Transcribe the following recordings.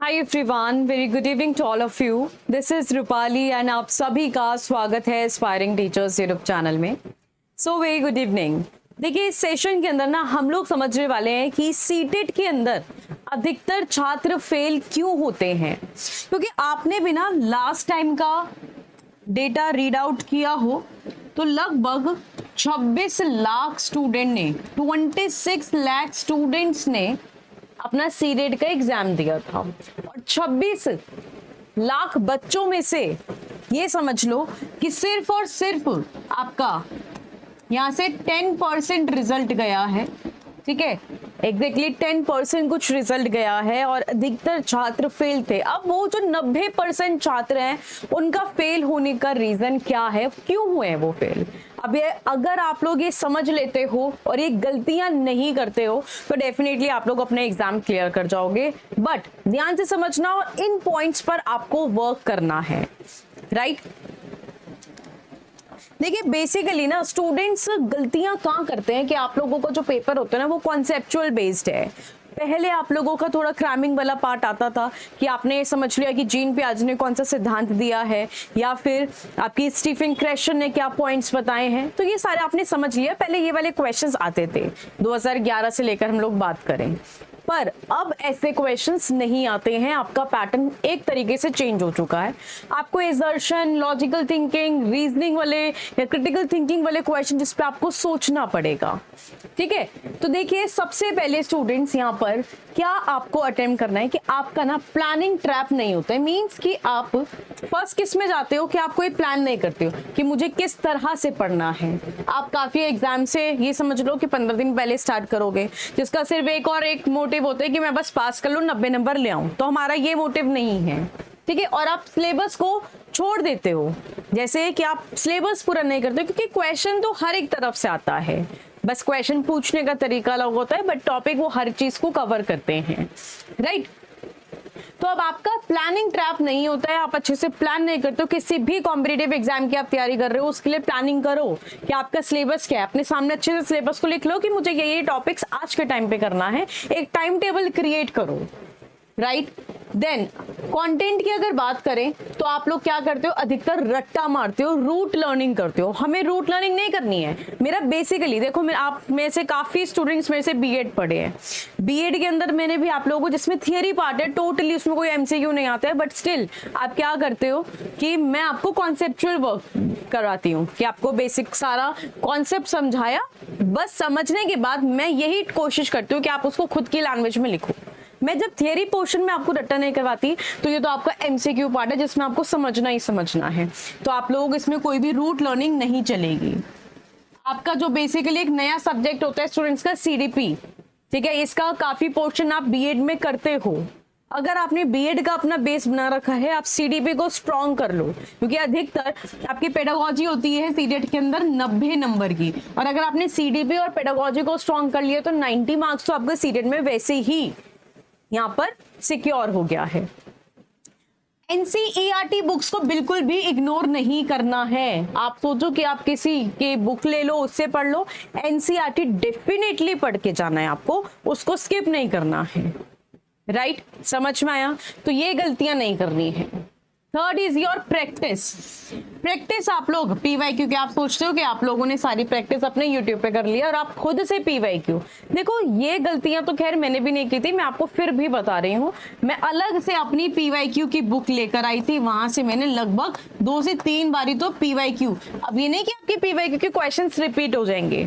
Hi everyone, very good evening to all of you. This is Rupali and आप सभी का स्वागत है एस्पायरिंग टीचर्स यूट्यूब चैनल में। So very good evening. देखिए, इस सेशन के अंदर ना हम लोग समझने वाले हैं कि सीटेट के अंदर अधिकतर छात्र फेल क्यों होते हैं। क्योंकि आपने भी ना लास्ट टाइम का डेटा रीड आउट किया हो तो लगभग 26 लाख स्टूडेंट ने 26 लाख स्टूडेंट्स ने अपना सीटेट का एग्जाम दिया था और 26 लाख बच्चों में से ये समझ लो कि सिर्फ और सिर्फ आपका यहाँ से 10% रिजल्ट गया है। ठीक है, एग्जैक्टली 10% कुछ रिजल्ट गया है और अधिकतर छात्र फेल थे। अब वो जो 90% छात्र हैं उनका फेल होने का रीजन क्या है, क्यों हुए हैं वो फेल। अब ये अगर आप लोग ये समझ लेते हो और ये गलतियां नहीं करते हो तो डेफिनेटली आप लोग अपने एग्जाम क्लियर कर जाओगे। बट ध्यान से समझना और इन पॉइंट्स पर आपको वर्क करना है, राइट। देखिए, बेसिकली ना स्टूडेंट्स गलतियां कहाँ करते हैं कि आप लोगों का जो पेपर होता है ना वो कॉन्सेप्चुअल बेस्ड है। पहले आप लोगों का थोड़ा क्रैमिंग वाला पार्ट आता था कि आपने समझ लिया कि जीन पियाजे ने कौन सा सिद्धांत दिया है या फिर आपकी स्टीफन क्रेशन ने क्या पॉइंट्स बताए हैं, तो ये सारे आपने समझ लिया। पहले ये वाले क्वेश्चंस आते थे 2011 से लेकर हम लोग बात करें, पर अब ऐसे क्वेश्चंस नहीं आते हैं। आपका पैटर्न एक तरीके से चेंज हो चुका है। आपको एजर्शन, लॉजिकल थिंकिंग, रीजनिंग वाले या क्रिटिकल थिंकिंग वाले क्वेश्चन जिस पे आपको सोचना पड़ेगा। ठीक है, तो देखिए सबसे पहले स्टूडेंट्स यहाँ पर क्या आपको अटेम्प्ट करना है कि आपका ना प्लानिंग ट्रैप नहीं होता है। मींस कि आप फर्स्ट किस में जाते हो कि आप कोई प्लान नहीं करते हो कि मुझे किस तरह से पढ़ना है। आप काफी एग्जाम से ये समझ लो कि 15 दिन पहले स्टार्ट करोगे, जिसका सिर्फ एक मोटिव होता है कि मैं बस पास कर लूं, 90 नंबर ले आऊं। तो हमारा ये मोटिव नहीं है। ठीक है, और आप सिलेबस को छोड़ देते हो, जैसे कि आप सिलेबस पूरा नहीं करते क्योंकि क्वेश्चन तो हर एक तरफ से आता है, बस क्वेश्चन पूछने का तरीका अलग होता है, बट टॉपिक वो हर चीज को कवर करते हैं, राइट। तो अब आपका प्लानिंग ट्रैप नहीं होता है, आप अच्छे से प्लान नहीं करते हो। किसी भी कॉम्पिटिटिव एग्जाम की आप तैयारी कर रहे हो उसके लिए प्लानिंग करो कि आपका सिलेबस क्या है। अपने सामने अच्छे से सिलेबस को लिख लो कि मुझे ये टॉपिक्स आज के टाइम पे करना है। एक टाइम टेबल क्रिएट करो, राइट। देन कंटेंट की अगर बात करें तो आप लोग क्या करते हो, अधिकतर रट्टा मारते हो, रूट लर्निंग करते हो। हमें रूट लर्निंग नहीं करनी है। मेरा बेसिकली देखो, आप में से काफी स्टूडेंट्स मेरे से बीएड पढ़े हैं। बीएड के अंदर मैंने भी आप लोगों को, जिसमें थियरी पार्ट है, टोटली उसमें कोई एमसीक्यू नहीं आता है, बट स्टिल आप क्या करते हो कि मैं आपको कॉन्सेप्चुअल वर्क कराती हूँ कि आपको बेसिक सारा कॉन्सेप्ट समझाया, बस समझने के बाद मैं यही कोशिश करती हूँ कि आप उसको खुद की लैंग्वेज में लिखो। मैं जब थियरी पोर्शन में आपको रट्टा नहीं करवाती तो ये तो आपका एमसीक्यू पार्ट है जिसमें आपको समझना ही समझना है। तो आप लोगों को इसमें कोई भी रूट लर्निंग नहीं चलेगी। आपका जो बेसिकली एक नया सब्जेक्ट होता है स्टूडेंट्स का, सीडीपी, ठीक है, इसका काफी पोर्शन आप बीएड में करते हो। अगर आपने बीएड का अपना बेस बना रखा है, आप सीडीपी को स्ट्रॉन्ग कर लो, क्योंकि अधिकतर आपकी पेडागोजी होती है सीटेट के अंदर 90 नंबर की, और अगर आपने सीडीपी और पेडागोजी को स्ट्रॉन्ग कर लिया तो 90 मार्क्स तो आपके सीटेट में वैसे ही यहाँ पर सिक्योर हो गया है। एनसीईआरटी बुक्स को बिल्कुल भी इग्नोर नहीं करना है। आप सोचो कि आप किसी के बुक ले लो, उससे पढ़ लो, एनसीईआरटी डेफिनेटली पढ़ के जाना है आपको, उसको स्किप नहीं करना है, राइट। समझ में आया? तो ये गलतियां नहीं करनी है। Third is your practice. Practice आप लोग पीवाईक्यू के, आप सोचते हो कि आप लोगों ने सारी प्रैक्टिस अपने यूट्यूब पे कर लिया और आप खुद से पीवाईक्यू, देखो ये गलतियां तो खैर मैंने भी नहीं की थी, मैं आपको फिर भी बता रही हूँ। मैं अलग से अपनी पीवाईक्यू की बुक लेकर आई थी, वहां से मैंने लगभग 2 से 3 बारी तो पीवाईक्यू, अब ये नहीं कि आपके पीवाईक्यू के क्वेश्चंस रिपीट हो जाएंगे,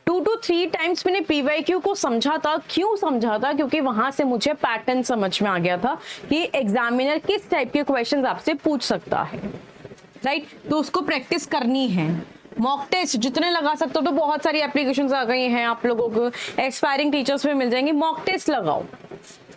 2 to 3 टाइम्स मैंने पीवाईक्यू को समझा था। क्यों समझा था? क्योंकि वहां से मुझे पैटर्न समझ में आ गया था कि एग्जामिनर किस टाइप के क्वेश्चंस आपसे पूछ सकता है, राइट। तो उसको प्रैक्टिस करनी है। मॉक टेस्ट जितने लगा सकते हो, तो बहुत सारी एप्लीकेशंस आ गई हैं, आप लोगों को एक्सपायरिंग टीचर्स में मिल जाएंगी, मॉक टेस्ट लगाओ,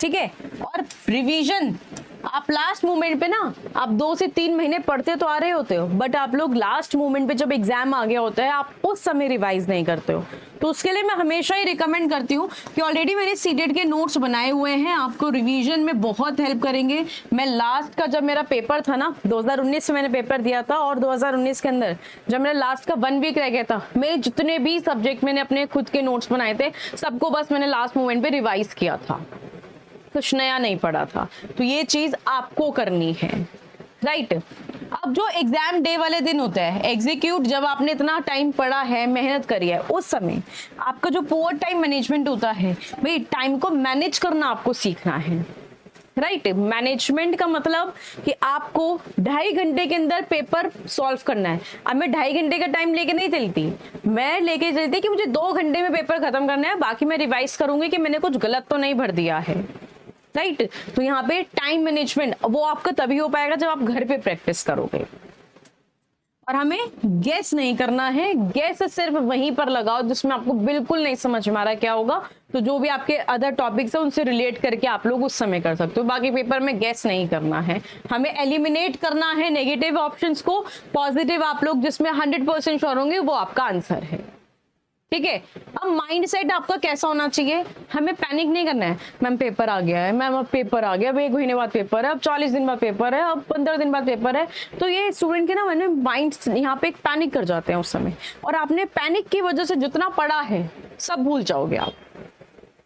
ठीक है। और रिवीजन आप लास्ट मोमेंट पे ना, आप 2 से 3 महीने पढ़ते तो आ रहे होते हो, बट आप लोग लास्ट मोमेंट पे जब एग्जाम आ गया होता है आप उस समय रिवाइज नहीं करते हो। तो उसके लिए मैं हमेशा ही रिकमेंड करती हूँ कि ऑलरेडी मैंने सीटेट के नोट्स बनाए हुए हैं, आपको रिवीजन में बहुत हेल्प करेंगे। मैं लास्ट का जब मेरा पेपर था ना, 2019 में मैंने पेपर दिया था, और 2019 के अंदर जब मेरा लास्ट का 1 वीक रह गया था, मेरे जितने भी सब्जेक्ट मैंने अपने खुद के नोट्स बनाए थे सबको बस मैंने लास्ट मोमेंट पे रिवाइज किया था। कुछ नया नहीं पढ़ा था, तो ये चीज आपको करनी है, राइट। अब जो एग्जाम डे वाले दिन होता है, एग्जीक्यूट, जब आपने इतना टाइम पढ़ा है, मेहनत करी है, उस समय आपका जो पुअर टाइम मैनेजमेंट होता है, भाई टाइम को मैनेज करना आपको सीखना है, राइट। मैनेजमेंट का मतलब कि आपको 2.5 घंटे के अंदर पेपर सॉल्व करना है। अब मैं 2.5 घंटे का टाइम लेके नहीं चलती, मैं लेके चलती कि मुझे 2 घंटे में पेपर खत्म करना है, बाकी मैं रिवाइज करूंगी कि मैंने कुछ गलत तो नहीं भर दिया है, राइट। तो यहाँ पे टाइम मैनेजमेंट वो आपका तभी हो पाएगा जब आप घर पे प्रैक्टिस करोगे। और हमें गैस नहीं करना है, गैस सिर्फ वहीं पर लगाओ जिसमें आपको बिल्कुल नहीं समझ में आ रहा क्या होगा, तो जो भी आपके अदर टॉपिक्स है उनसे रिलेट करके आप लोग उस समय कर सकते हो। बाकी पेपर में गैस नहीं करना है, हमें एलिमिनेट करना है नेगेटिव ऑप्शंस को, पॉजिटिव आप लोग जिसमें 100% श्योर होंगे वो आपका आंसर है, ठीक है। अब माइंड सेट आपका कैसा होना चाहिए, हमें पैनिक नहीं करना है, मैम पेपर आ गया है, मैम अब पेपर आ गया, अब 1 महीने बाद पेपर है, अब 40 दिन बाद पेपर है, अब 15 दिन बाद पेपर है, तो ये स्टूडेंट के ना मैंने माइंड यहाँ पे एक पैनिक कर जाते हैं उस समय, और आपने पैनिक की वजह से जितना पढ़ा है सब भूल जाओगे आप,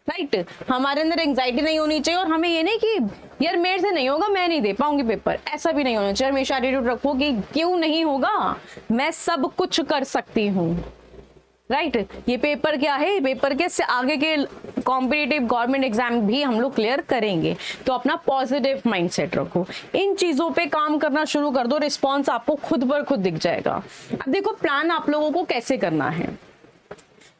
राइट। हमारे अंदर एंजाइटी नहीं होनी चाहिए, और हमें ये नहीं कि यार मेरे से नहीं होगा, मैं नहीं दे पाऊंगी पेपर, ऐसा भी नहीं होना चाहिए। हमेशा एटीट्यूड रखो कि क्यों नहीं होगा, मैं सब कुछ कर सकती हूँ, राइट। ये पेपर क्या है, पेपर के से आगे के कॉम्पिटिटिव गवर्नमेंट एग्जाम भी हम लोग क्लियर करेंगे, तो अपना पॉजिटिव माइंडसेट रखो, इन चीजों पे काम करना शुरू कर दो, रिस्पॉन्स आपको खुद बर खुद दिख जाएगा। अब देखो प्लान आप लोगों को कैसे करना है,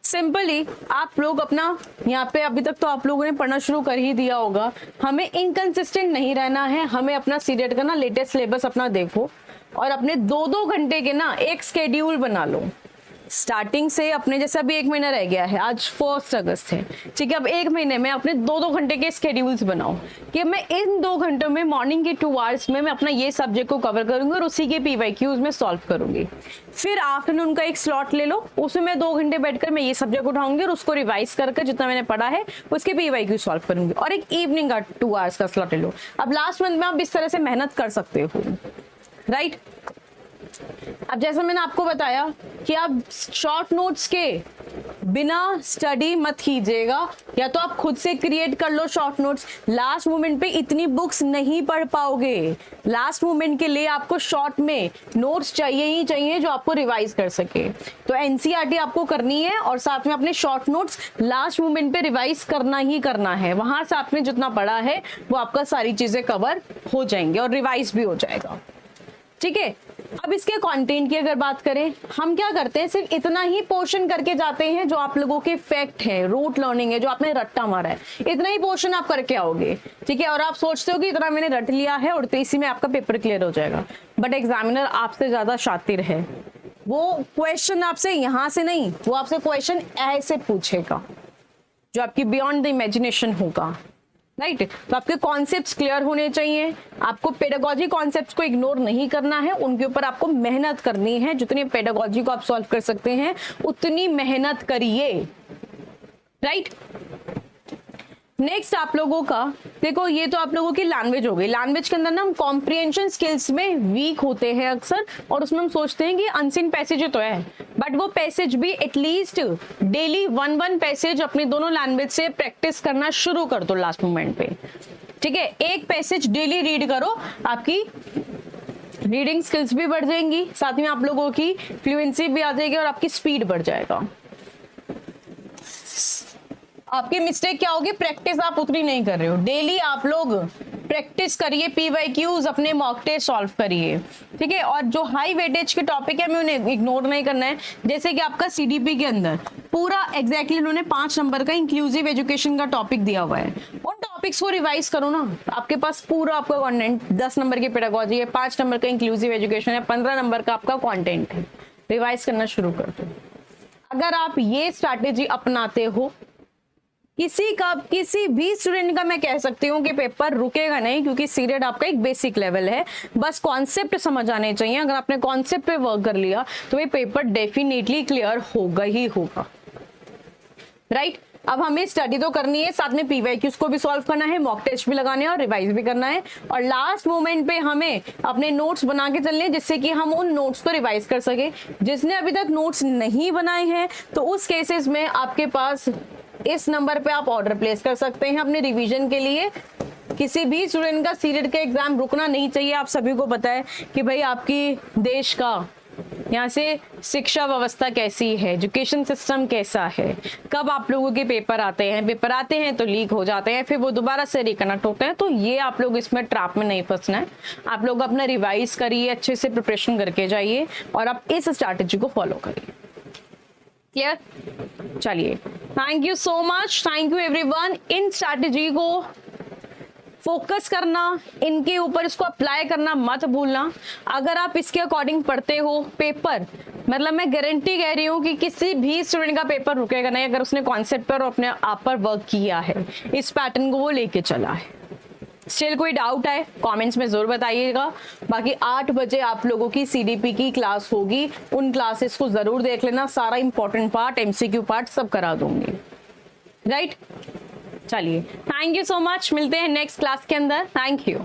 सिंपली आप लोग अपना यहाँ पे अभी तक तो आप लोगों ने पढ़ना शुरू कर ही दिया होगा, हमें इनकंसिस्टेंट नहीं रहना है, हमें अपना सीरियड का ना लेटेस्ट सिलेबस अपना देखो, और अपने 2-2 घंटे के ना एक स्केड्यूल बना लो स्टार्टिंग से। अपने जैसे अभी 1 महीना रह गया है, आज 1 अगस्त है, ठीक है। अब 1 महीने में अपने 2-2 घंटे के स्केड्यूल्स बनाओ कि मैं इन 2 घंटों में मॉर्निंग के 2 आवर्स में मैं अपना ये सब्जेक्ट को कवर करूंगी और उसी के PYQs में सॉल्व करूंगी। फिर आफ्टरनून का एक स्लॉट ले लो, उसमें मैं 2 घंटे बैठकर मैं ये सब्जेक्ट उठाऊंगी और उसको रिवाइज करके जितना मैंने पढ़ा है उसके PYQ सॉल्व करूंगी, और एक इवनिंग का 2 आवर्स का स्लॉट ले लो। अब लास्ट मंथ में आप इस तरह से मेहनत कर सकते हो, राइट। अब जैसा मैंने आपको बताया कि आप शॉर्ट नोट्स के बिना स्टडी मत कीजिएगा, या तो आप खुद से क्रिएट कर लो शॉर्ट नोट्स। लास्ट मोमेंट पे इतनी बुक्स नहीं पढ़ पाओगे, लास्ट मोमेंट के लिए आपको शॉर्ट में नोट्स चाहिए ही चाहिए जो आपको रिवाइज कर सके। तो NCERT आपको करनी है, और साथ में अपने शॉर्ट नोट्स लास्ट मोमेंट पे रिवाइज करना ही करना है, वहां से आपने जितना पढ़ा है वो आपका सारी चीजें कवर हो जाएंगे और रिवाइज भी हो जाएगा, ठीक है। अब इसके कंटेंट की अगर बात करें, हम क्या करते हैं, सिर्फ इतना ही पोर्शन करके जाते हैं जो आप लोगों के फैक्ट है, रूट लर्निंग है, जो आपने रट्टा मारा है, इतना ही पोर्शन आप करके आओगे, ठीक है। और आप सोचते हो कि इतना मैंने रट लिया है और इसी में आपका पेपर क्लियर हो जाएगा, बट एग्जामिनर आपसे ज्यादा शातिर है, वो क्वेश्चन आपसे यहाँ से नहीं, वो आपसे क्वेश्चन ऐसे पूछेगा जो आपकी बियॉन्ड द इमेजिनेशन होगा, राइट। तो आपके कॉन्सेप्ट्स क्लियर होने चाहिए, आपको पेडागोजी कॉन्सेप्ट्स को इग्नोर नहीं करना है, उनके ऊपर आपको मेहनत करनी है, जितनी पेडागोजी को आप सॉल्व कर सकते हैं उतनी मेहनत करिए, राइट। नेक्स्ट आप लोगों का देखो, ये तो आप लोगों की लैंग्वेज हो गई। लैंग्वेज के अंदर ना हम कॉम्प्रिहेंशन स्किल्स में वीक होते हैं अक्सर, और उसमें हम सोचते हैं कि अनसीन पैसेज तो है, बट वो पैसेज भी एटलीस्ट डेली 1 पैसेज अपने दोनों लैंग्वेज से प्रैक्टिस करना शुरू कर दो लास्ट मोमेंट पे, ठीक है। एक पैसेज डेली रीड करो, आपकी रीडिंग स्किल्स भी बढ़ जाएंगी, साथ में आप लोगों की फ्लुएंसी भी आ जाएगी और आपकी स्पीड बढ़ जाएगा। आपकी मिस्टेक क्या होगी, प्रैक्टिस आप उतनी नहीं कर रहे हो, डेली आप लोग प्रैक्टिस करिए, PYQs अपने मॉक टेस्ट सॉल्व करिए, ठीक है। और जो हाई वेटेज के टॉपिक है हमें उन्हें इग्नोर नहीं करना है, जैसे कि आपका CDP के अंदर पूरा एग्जैक्टली उन्होंने 5 नंबर का इंक्लूसिव एजुकेशन का टॉपिक दिया हुआ है, उन टॉपिक्स को रिवाइज करो ना, आपके पास पूरा आपका कंटेंट 10 नंबर की पेडागोजी है, 5 नंबर का इंक्लूसिव एजुकेशन है, 15 नंबर का आपका कंटेंट है, रिवाइज करना शुरू कर दो। अगर आप ये स्ट्रैटेजी अपनाते हो, किसी भी स्टूडेंट का मैं कह सकती हूँ कि पेपर रुकेगा नहीं, क्योंकि सीरियड आपका एक बेसिक लेवल है, बस कॉन्सेप्ट समझ आने चाहिए। अगर आपने कॉन्सेप्ट पे वर्क कर लिया तो ये पेपर डेफिनेटली क्लियर होगा ही होगा, राइट। अब हमें स्टडी तो करनी है, साथ में PYQs को भी सॉल्व करना है, मॉक टेस्ट भी लगाने हैं और रिवाइज भी करना है, और लास्ट मोमेंट पे हमें अपने नोट्स बना के चलने हैं, जिससे कि हम उन नोट्स को रिवाइज कर सके। जिसने अभी तक नोट्स नहीं बनाए हैं तो उस केसेस में आपके पास इस नंबर पे आप ऑर्डर प्लेस कर सकते हैं अपने रिवीजन के लिए। किसी भी स्टूडेंट का सीटेट का एग्जाम रुकना नहीं चाहिए। आप सभी को पता है कि भाई आपकी देश का यहाँ से शिक्षा व्यवस्था कैसी है, एजुकेशन सिस्टम कैसा है, कब आप लोगों के पेपर आते हैं तो लीक हो जाते हैं, फिर वो दोबारा से रिकनेक्ट होते हैं। तो ये आप लोग इसमें ट्रैप में नहीं फंसना है। आप लोग अपना रिवाइज करिए, अच्छे से प्रिपरेशन करके जाइए और आप इस स्ट्रैटेजी को फॉलो करिए। क्लियर? चलिए, thank you so much, thank you everyone. In strategy को फोकस करना, इनके ऊपर इसको अप्लाई करना मत भूलना। अगर आप इसके अकॉर्डिंग पढ़ते हो पेपर, मतलब मैं गारंटी कह रही हूँ कि किसी भी स्टूडेंट का पेपर रुकेगा नहीं अगर उसने कॉन्सेप्ट पर और अपने आप पर वर्क किया है, इस पैटर्न को वो लेके चला है। स्टिल कोई डाउट है कमेंट्स में जरूर बताइएगा। बाकी 8 बजे आप लोगों की सीडीपी की क्लास होगी, उन क्लासेस को जरूर देख लेना। सारा इंपॉर्टेंट पार्ट, एमसीक्यू पार्ट सब करा दूंगी, राइट? चलिए, थैंक यू सो मच, मिलते हैं नेक्स्ट क्लास के अंदर। Thank you.